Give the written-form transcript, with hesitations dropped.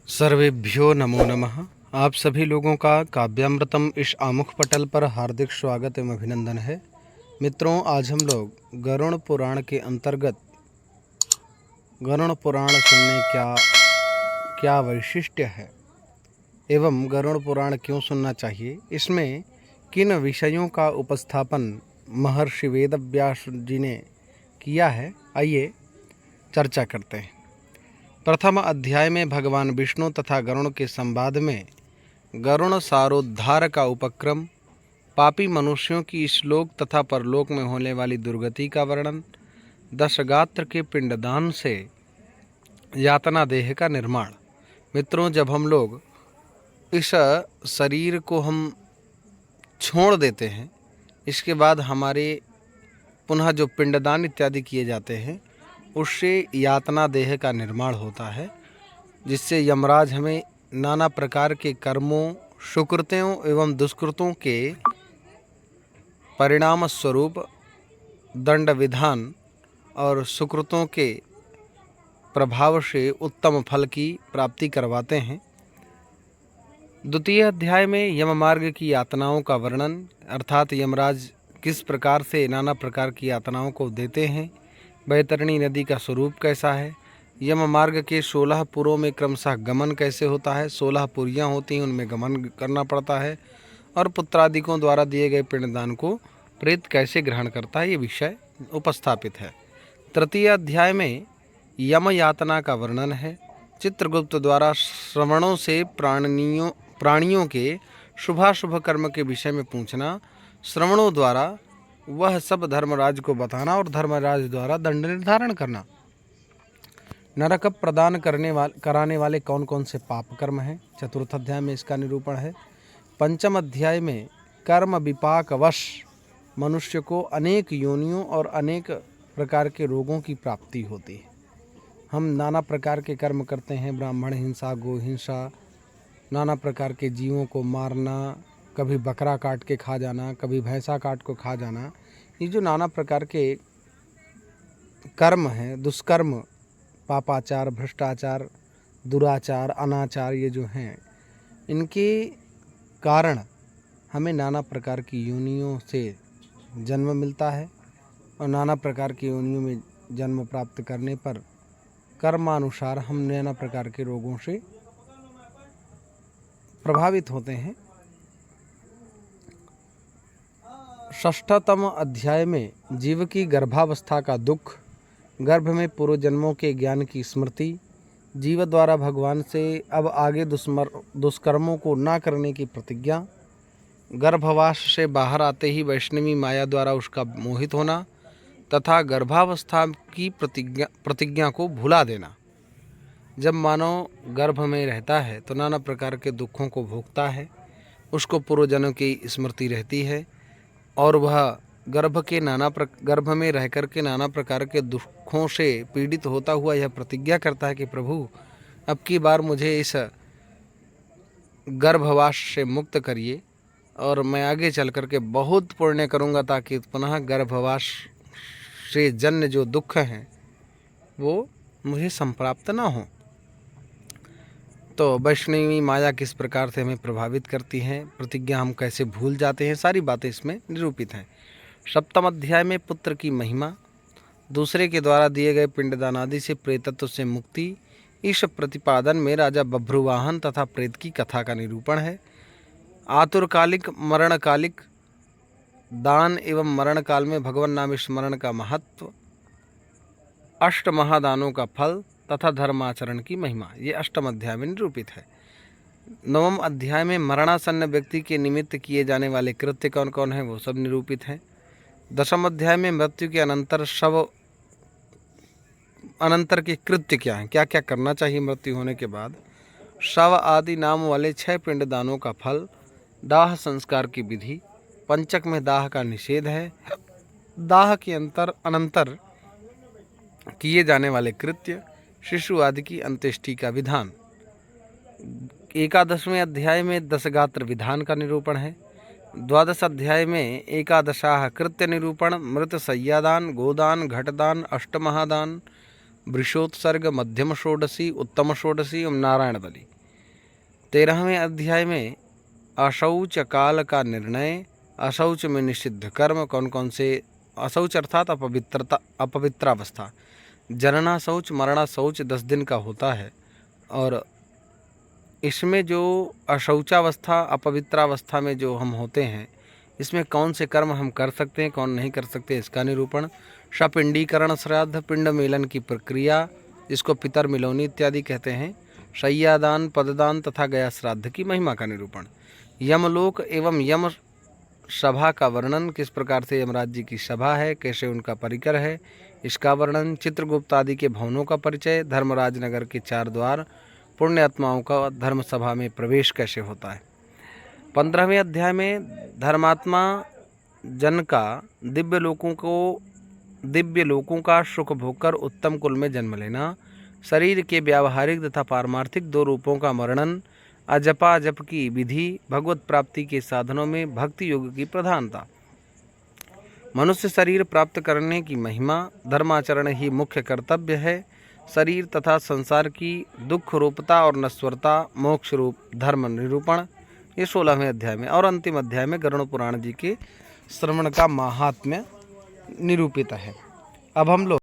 सर्वेभ्यो नमो नमः। आप सभी लोगों का काव्यामृतम इस आमुख पटल पर हार्दिक स्वागत एवं अभिनंदन है। मित्रों, आज हम लोग गरुड़ पुराण के अंतर्गत गरुड़ पुराण सुनने क्या वैशिष्ट्य है एवं गरुड़ पुराण क्यों सुनना चाहिए, इसमें किन विषयों का उपस्थापन महर्षि वेदव्यास जी ने किया है, आइए चर्चा करते हैं। प्रथम अध्याय में भगवान विष्णु तथा गरुड़ के संवाद में गरुड़ सारोद्धार का उपक्रम, पापी मनुष्यों की इस-लोक तथा परलोक में होने वाली दुर्गति का वर्णन, दशगात्र के पिंडदान से यातना देह का निर्माण। मित्रों, जब हम लोग इस शरीर को हम छोड़ देते हैं, इसके बाद हमारे पुनः जो पिंडदान इत्यादि किए जाते हैं, उससे यातना देह का निर्माण होता है, जिससे यमराज हमें नाना प्रकार के कर्मों, सुकृत्यों एवं दुष्कृतों के परिणाम स्वरूप दंड विधान और सुकृतों के प्रभाव से उत्तम फल की प्राप्ति करवाते हैं। द्वितीय अध्याय में यम मार्ग की यातनाओं का वर्णन, अर्थात यमराज किस प्रकार से नाना प्रकार की यातनाओं को देते हैं, बैतरणी नदी का स्वरूप कैसा है, यम मार्ग के 16 पुरों में क्रमशः गमन कैसे होता है, 16 पुरियाँ होती हैं, उनमें गमन करना पड़ता है, और पुत्रादिकों द्वारा दिए गए पिंडदान को प्रेत कैसे ग्रहण करता है, ये विषय उपस्थापित है। तृतीय अध्याय में यम यातना का वर्णन है। चित्रगुप्त द्वारा श्रवणों से प्राणियों के शुभाशुभ कर्म के विषय में पूछना, श्रवणों द्वारा वह सब धर्मराज को बताना और धर्मराज द्वारा दंड निर्धारण करना। नरक प्रदान कराने वाले कौन कौन से पाप कर्म हैं, चतुर्थ अध्याय में इसका निरूपण है। पंचम अध्याय में कर्म विपाकवश मनुष्य को अनेक योनियों और अनेक प्रकार के रोगों की प्राप्ति होती है। हम नाना प्रकार के कर्म करते हैं, ब्राह्मण हिंसा, गो हिंसा, नाना प्रकार के जीवों को मारना, कभी बकरा काट के खा जाना, कभी भैंसा काट को खा जाना। ये जो नाना प्रकार के कर्म हैं, दुष्कर्म, पापाचार, भ्रष्टाचार, दुराचार, अनाचार, ये जो हैं, इनके कारण हमें नाना प्रकार की योनियों से जन्म मिलता है, और नाना प्रकार की योनियों में जन्म प्राप्त करने पर कर्मानुसार हम नाना प्रकार के रोगों से प्रभावित होते हैं। षष्ठतम अध्याय में जीव की गर्भावस्था का दुख, गर्भ में पूर्व जन्मों के ज्ञान की स्मृति, जीव द्वारा भगवान से अब आगे दुष्कर्मों को न करने की प्रतिज्ञा, गर्भवास से बाहर आते ही वैष्णवी माया द्वारा उसका मोहित होना तथा गर्भावस्था की प्रतिज्ञा को भुला देना। जब मानव गर्भ में रहता है तो नाना प्रकार के दुखों को भोगता है, उसको पूर्वजन्म की स्मृति रहती है, और वह गर्भ में रह कर के नाना प्रकार के दुखों से पीड़ित होता हुआ यह प्रतिज्ञा करता है कि प्रभु, अब की बार मुझे इस गर्भवास से मुक्त करिए और मैं आगे चल कर के बहुत पुण्य करूँगा, ताकि पुनः गर्भवास से जन्य जो दुख हैं वो मुझे संप्राप्त ना हो। तो वैष्णवी माया किस प्रकार से हमें प्रभावित करती हैं, प्रतिज्ञा हम कैसे भूल जाते हैं, सारी बातें इसमें निरूपित हैं। सप्तम अध्याय में पुत्र की महिमा, दूसरे के द्वारा दिए गए पिंडदान आदि से प्रेतत्व से मुक्ति, इस प्रतिपादन में राजा बभ्रुवाहन तथा प्रेत की कथा का निरूपण है। आतुरकालिक, मरणकालिक दान एवं मरण काल में भगवान नाम स्मरण का महत्व, अष्ट महादानों का फल तथा धर्माचरण की महिमा, ये अष्टम अध्याय में निरूपित है। नवम अध्याय में मरणासन्न व्यक्ति के निमित्त किए जाने वाले कृत्य कौन कौन हैं, वो सब निरूपित हैं। दशम अध्याय में मृत्यु के अनंतर के कृत्य क्या हैं, क्या क्या करना चाहिए मृत्यु होने के बाद, शव आदि नाम वाले 6 पिंडदानों का फल, दाह संस्कार की विधि, पंचक में दाह का निषेध है, दाह के अनंतर किए जाने वाले कृत्य, शिशु आदि की अंत्येष्टि का विधान। एकादशवें अध्याय में दशगात्र विधान का निरूपण है। द्वादश अध्याय में एकादशाह कृत्य निरूपण, मृत शय्यादान, गोदान, घटदान, अष्टमहादान, वृषोत्सर्ग, मध्यम षोडशी, उत्तम षोडशी एवं नारायण बलि। 13वें अध्याय में अशौच काल का निर्णय, अशौच में निषिद्ध कर्म कौन कौन से, अशौच अर्थात अपवित्रावस्था, जनना शौच मरना शौच 10 दिन का होता है, और इसमें जो अशौचावस्था अपवित्रावस्था में जो हम होते हैं, इसमें कौन से कर्म हम कर सकते हैं कौन नहीं कर सकते, इसका निरूपण। सपिंडीकरण श्राद्ध, पिंड मेलन की प्रक्रिया, इसको पितर मिलौनी इत्यादि कहते हैं। शय्यादान, पददान तथा गया श्राद्ध की महिमा का निरूपण। यमलोक एवं यम सभा का वर्णन, किस प्रकार से यमराज जी की सभा है, कैसे उनका परिकर है, इसका वर्णन। चित्रगुप्त आदि के भवनों का परिचय, धर्मराज नगर के 4 द्वार, पुण्य आत्माओं का धर्म सभा में प्रवेश कैसे होता है। 15वें अध्याय में धर्मात्मा जन का दिव्य लोकों का सुख भोगकर उत्तम कुल में जन्म लेना, शरीर के व्यावहारिक तथा पारमार्थिक 2 रूपों का वर्णन, अजपा जप की विधि, भगवत प्राप्ति के साधनों में भक्ति योग की प्रधानता, मनुष्य शरीर प्राप्त करने की महिमा, धर्माचरण ही मुख्य कर्तव्य है, शरीर तथा संसार की दुख रूपता और नश्वरता, मोक्ष रूप धर्म निरूपण, ये 16वें अध्याय में। और अंतिम अध्याय में गरुड़ पुराण जी के श्रवण का महात्म्य निरूपित है। अब हम लोग